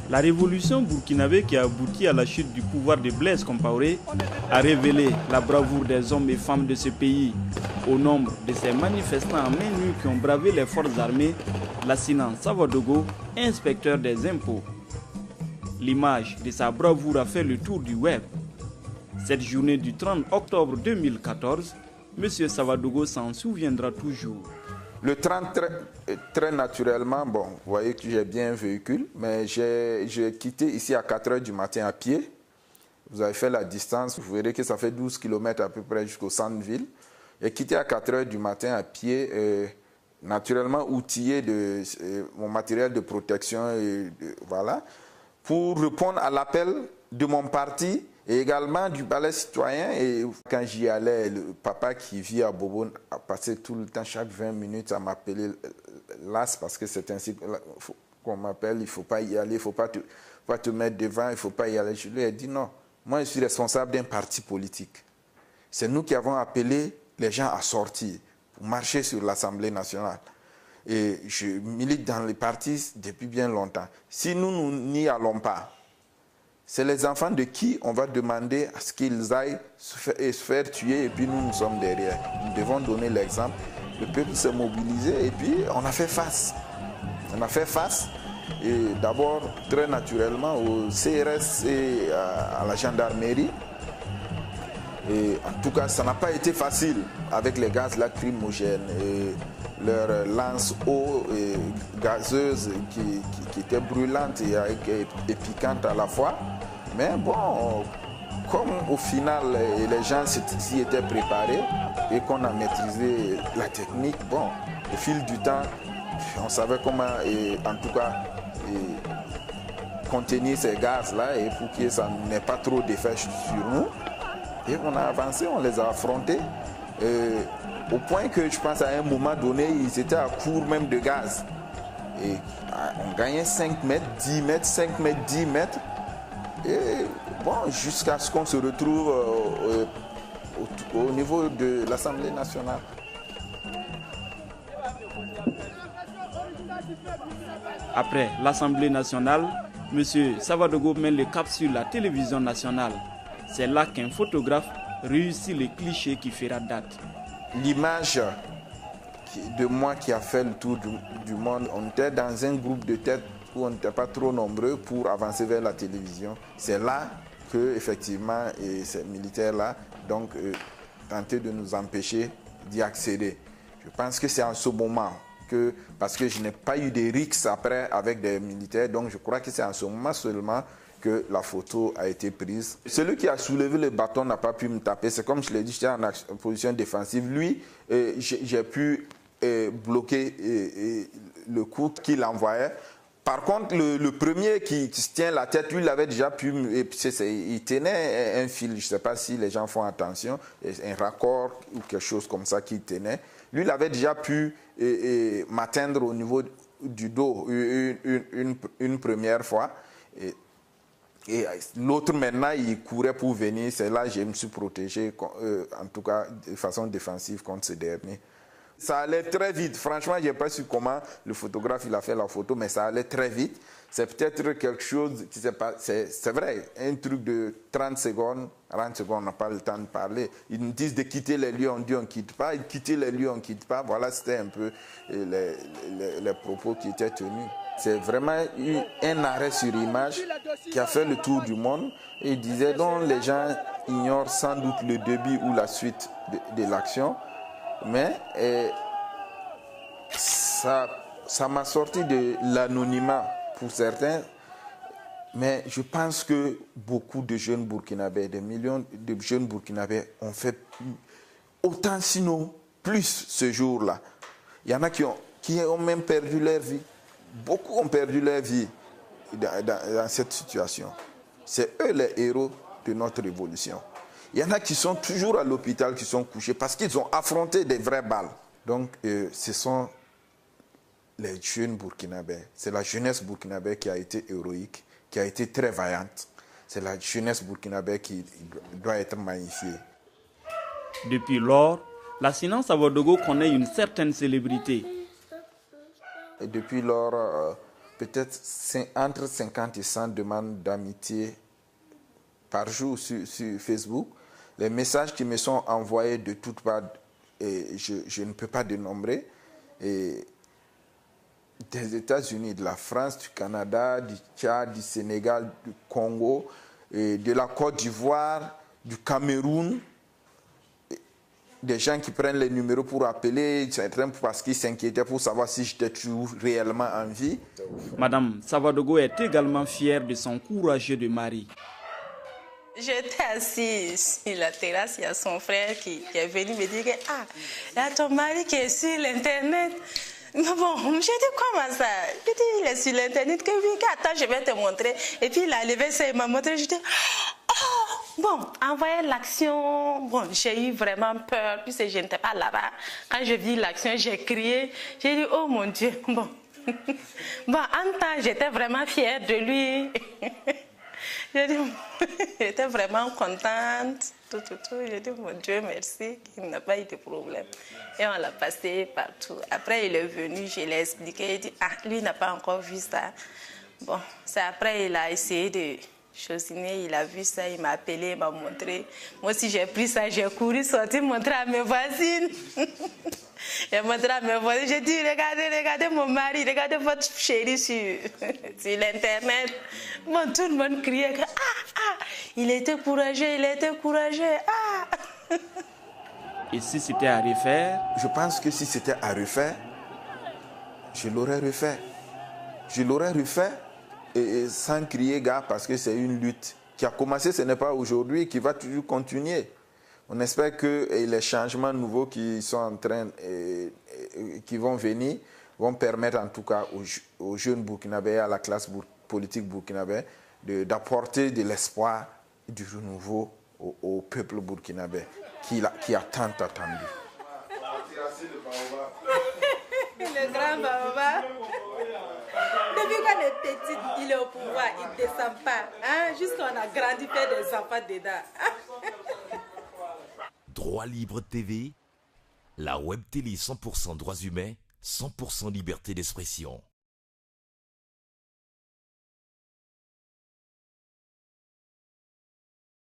La révolution burkinabé qui a abouti à la chute du pouvoir de Blaise Compaoré a révélé la bravoure des hommes et femmes de ce pays. Au nombre de ces manifestants en main nue qui ont bravé les forces armées, Lassina Savadogo, inspecteur des impôts. L'image de sa bravoure a fait le tour du web. Cette journée du 30 octobre 2014, M. Savadogo s'en souviendra toujours. Le 30, très naturellement, bon, vous voyez que j'ai bien un véhicule, mais j'ai quitté ici à 4 h du matin à pied. Vous avez fait la distance, vous verrez que ça fait 12 km à peu près jusqu'au centre-ville. J'ai quitté à 4 h du matin à pied, naturellement outillé de mon matériel de protection, voilà, pour répondre à l'appel de mon parti et également du palais citoyen. Et quand j'y allais, le papa qui vit à Bobo a passé tout le temps, chaque 20 minutes, à m'appeler l'as, parce que c'est ainsi qu'on m'appelle, il ne faut pas y aller, il ne faut pas te mettre devant, il ne faut pas y aller. Je lui ai dit non, moi je suis responsable d'un parti politique. C'est nous qui avons appelé les gens à sortir pour marcher sur l'Assemblée nationale. Et je milite dans les partis depuis bien longtemps. Si nous n'y allons pas, c'est les enfants de qui on va demander à ce qu'ils aillent se faire tuer et puis nous sommes derrière. Nous devons donner l'exemple. Le peuple s'est mobilisé et puis on a fait face. On a fait face et d'abord très naturellement au CRS et à la gendarmerie. Et en tout cas, ça n'a pas été facile avec les gaz lacrymogènes et leurs lances-eau gazeuses qui étaient brûlantes et piquantes à la fois. Mais bon, comme au final les gens s'y étaient préparés et qu'on a maîtrisé la technique, bon, au fil du temps, on savait comment, en tout cas, contenir ces gaz-là et pour que ça n'ait pas trop d'effet sur nous. Et on a avancé, on les a affrontés, au point que je pense à un moment donné, ils étaient à court même de gaz. Et on gagnait 5 mètres, 10 mètres, 5 mètres, 10 mètres. Et bon, jusqu'à ce qu'on se retrouve au niveau de l'Assemblée nationale. Après l'Assemblée nationale, M. Savadogo met le cap sur la télévision nationale. C'est là qu'un photographe réussit le cliché qui fera date. L'image de moi qui a fait le tour du monde, on était dans un groupe de tête où on n'était pas trop nombreux pour avancer vers la télévision. C'est là que, effectivement, ces militaires-là tentaient de nous empêcher d'y accéder. Je pense que c'est en ce moment que, parce que je n'ai pas eu de rixes après avec des militaires, donc je crois que c'est en ce moment seulement que la photo a été prise. Celui qui a soulevé le bâton n'a pas pu me taper. C'est comme je l'ai dit, j'étais en position défensive. Lui, j'ai pu bloquer le coup qu'il envoyait. Par contre, le premier qui se tient la tête, lui, il avait déjà pu... il tenait un fil, je ne sais pas si les gens font attention, un raccord ou quelque chose comme ça qu'il tenait. Lui, il avait déjà pu m'atteindre au niveau du dos une première fois. Et l'autre, maintenant, il courait pour venir. C'est là que je me suis protégé, en tout cas de façon défensive contre ce dernier. Ça allait très vite. Franchement, je n'ai pas su comment le photographe il a fait la photo, mais ça allait très vite. C'est peut-être quelque chose qui s'est passé. C'est vrai, un truc de 30 secondes, 40 secondes, on n'a pas le temps de parler. Ils nous disent de quitter les lieux, on dit on ne quitte pas. Ils quitter les lieux, on ne quitte pas. Voilà, c'était un peu les propos qui étaient tenus. C'est vraiment eu un arrêt sur image qui a fait le tour du monde. Et il disait donc les gens ignorent sans doute le début ou la suite de l'action. Mais ça m'a sorti de l'anonymat pour certains. Mais je pense que beaucoup de jeunes Burkinabés, des millions de jeunes Burkinabés ont fait autant, sinon plus ce jour-là. Il y en a qui ont même perdu leur vie. Beaucoup ont perdu leur vie dans cette situation. C'est eux les héros de notre révolution. Il y en a qui sont toujours à l'hôpital, qui sont couchés parce qu'ils ont affronté des vraies balles. Donc, ce sont les jeunes Burkinabés. C'est la jeunesse burkinabé qui a été héroïque, qui a été très vaillante. C'est la jeunesse burkinabé qui doit être magnifiée. Depuis lors, L'assistant Savadogo connaît une certaine célébrité. Et depuis lors, peut-être entre 50 et 100 demandes d'amitié par jour sur Facebook. Les messages qui me sont envoyés de toutes parts, et je ne peux pas dénombrer, et des États-Unis, de la France, du Canada, du Tchad, du Sénégal, du Congo, et de la Côte d'Ivoire, du Cameroun. Des gens qui prennent les numéros pour appeler, certains parce qu'ils s'inquiétaient pour savoir si j'étais toujours réellement en vie. Madame Savadogo est également fière de son courageux de mari. J'étais assise sur la terrasse, il y a son frère qui est venu me dire que il y a ton mari qui est sur l'internet. Mais bon, j'ai dit comment ça? J'ai dit il est sur l'internet, que oui, attends, je vais te montrer. Et puis il a levé ça, il m'a montré, j'ai dit bon, envoyer l'action, bon, j'ai eu vraiment peur, puisque je n'étais pas là-bas. Quand j'ai vu l'action, j'ai crié, j'ai dit oh mon Dieu, bon. Bon, en temps, j'étais vraiment fière de lui. J'étais vraiment contente, tout. J'ai dit, mon Dieu, merci, qu'il n'a pas eu de problème. Et on l'a passé partout. Après, il est venu, je l'ai expliqué, il dit, lui n'a pas encore vu ça. Bon, c'est après, il a essayé de chaussiner, il a vu ça, il m'a appelé, il m'a montré. Moi aussi, j'ai pris ça, j'ai couru, sorti, montrer à mes voisines. J'ai montré à mes voisines, j'ai dit, regardez mon mari, regardez votre chéri sur l'internet. Bon, tout le monde criait que, il était courageux, Et si c'était à refaire? Je pense que si c'était à refaire, je l'aurais refait. Je l'aurais refait et sans crier gare, parce que c'est une lutte qui a commencé, ce n'est pas aujourd'hui, qui va toujours continuer. On espère que les changements nouveaux qui sont en train, qui vont venir, vont permettre en tout cas aux jeunes Burkinabés, à la classe politique burkinabé, d'apporter de l'espoir et du renouveau au peuple burkinabé qui a tant attendu. Le grand Baobab. Depuis qu'on est petit, il est au pouvoir, il ne descend pas. Hein? Jusqu'on a grandi, fait des enfants dedans. Droit Libre TV, la web télé 100% droits humains, 100% liberté d'expression.